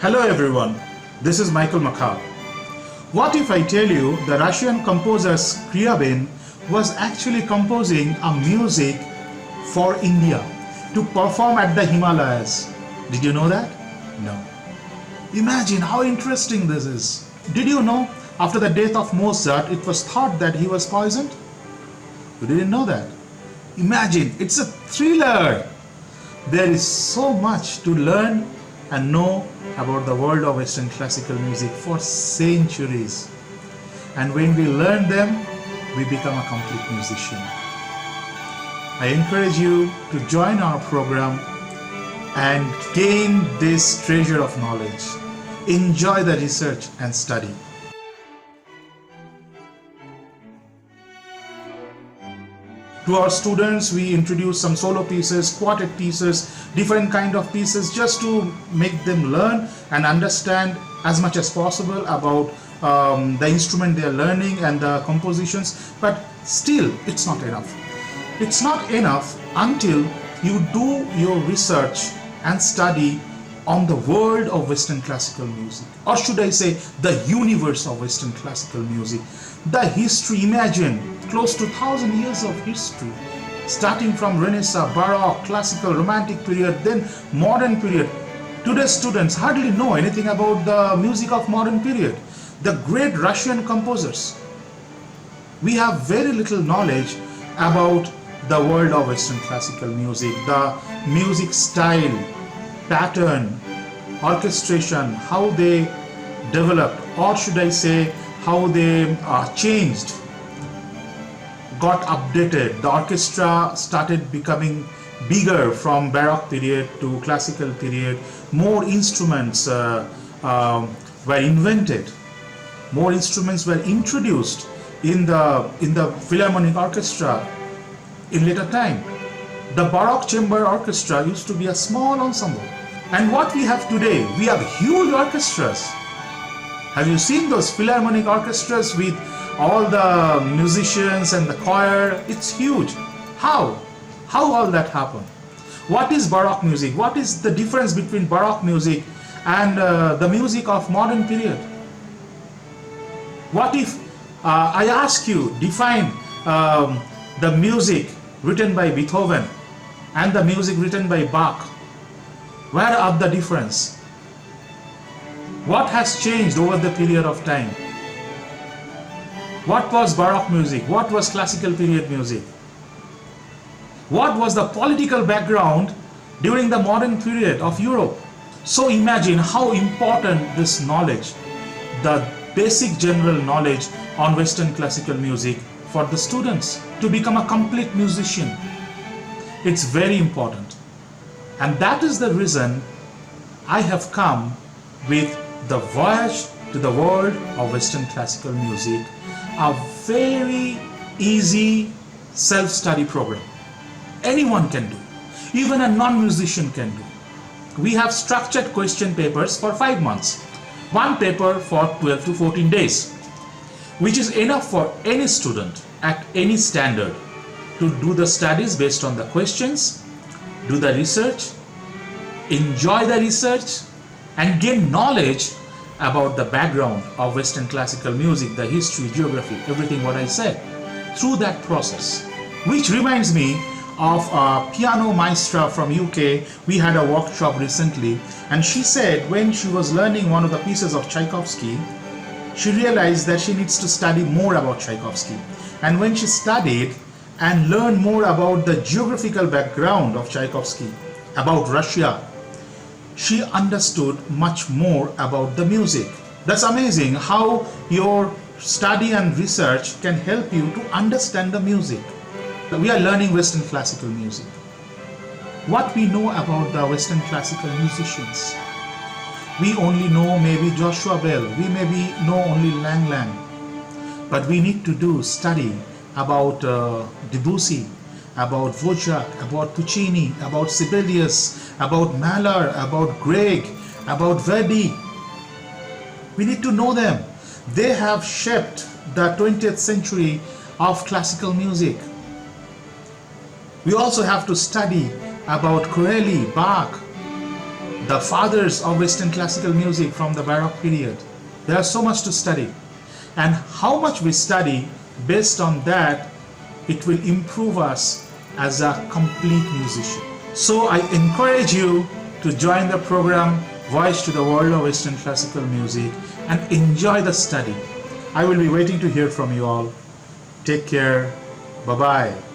Hello everyone, this is Michael Makhar. What if I tell you the Russian composer Scriabin was actually composing a music for India to perform at the Himalayas? Did you know that? No. Imagine how interesting this is. Did you know after the death of Mozart it was thought that he was poisoned? You didn't know that? Imagine, it's a thriller. There is so much to learn and know about the world of Western classical music for centuries. And when we learn them, we become a complete musician. I encourage you to join our program and gain this treasure of knowledge. Enjoy the research and study. To our students, we introduce some solo pieces, quartet pieces, different kind of pieces, just to make them learn and understand as much as possible about the instrument they are learning and the compositions. But still, it's not enough. It's not enough until you do your research and study on the world of Western classical music, or should I say the universe of Western classical music. The history, imagine, close to 1,000 years of history, starting from Renaissance, Baroque, classical, romantic period, then modern period. Today's students hardly know anything about the music of modern period. The great Russian composers. We have very little knowledge about the world of Western classical music, the music style, pattern, orchestration, how they developed, or should I say how they changed, got updated. The orchestra started becoming bigger from Baroque period to classical period. More instruments were invented. More instruments were introduced in the Philharmonic Orchestra in later time. The Baroque chamber orchestra used to be a small ensemble. And what we have today, we have huge orchestras. Have you seen those Philharmonic orchestras with all the musicians and the choir? It's huge. How? How all that happened? What is Baroque music? What is the difference between Baroque music and the music of modern period? What if I ask you, define the music written by Beethoven and the music written by Bach? Where are the difference? What has changed over the period of time? What was Baroque music? What was classical period music? What was the political background during the modern period of Europe? So imagine how important this knowledge, the basic general knowledge on Western classical music for the students to become a complete musician. It's very important. And that is the reason I have come with the Voyage to the World of Western Classical Music, a very easy self-study program. Anyone can do, even a non-musician can do. We have structured question papers for 5 months, one paper for 12 to 14 days, which is enough for any student at any standard to do the studies based on the questions, do the research, enjoy the research, and gain knowledge about the background of Western classical music, the history, geography, everything what I said, through that process. Which reminds me of a piano maestra from UK. We had a workshop recently, and she said when she was learning one of the pieces of Tchaikovsky, she realized that she needs to study more about Tchaikovsky. And when she studied and learned more about the geographical background of Tchaikovsky, about Russia, she understood much more about the music. That's amazing how your study and research can help you to understand the music. We are learning Western classical music. What we know about the Western classical musicians? We only know maybe Joshua Bell, we maybe know only Lang Lang. But we need to do study about Debussy, about Dvorak, about Puccini, about Sibelius, about Mahler, about Grieg, about Verdi. We need to know them. They have shaped the 20th century of classical music. We also have to study about Corelli, Bach, the fathers of Western classical music from the Baroque period. There is so much to study, and how much we study, based on that, it will improve us as a complete musician. So I encourage you to join the program Voyage to the World of Western Classical Music and enjoy the study. I will be waiting to hear from you all. Take care. Bye-bye.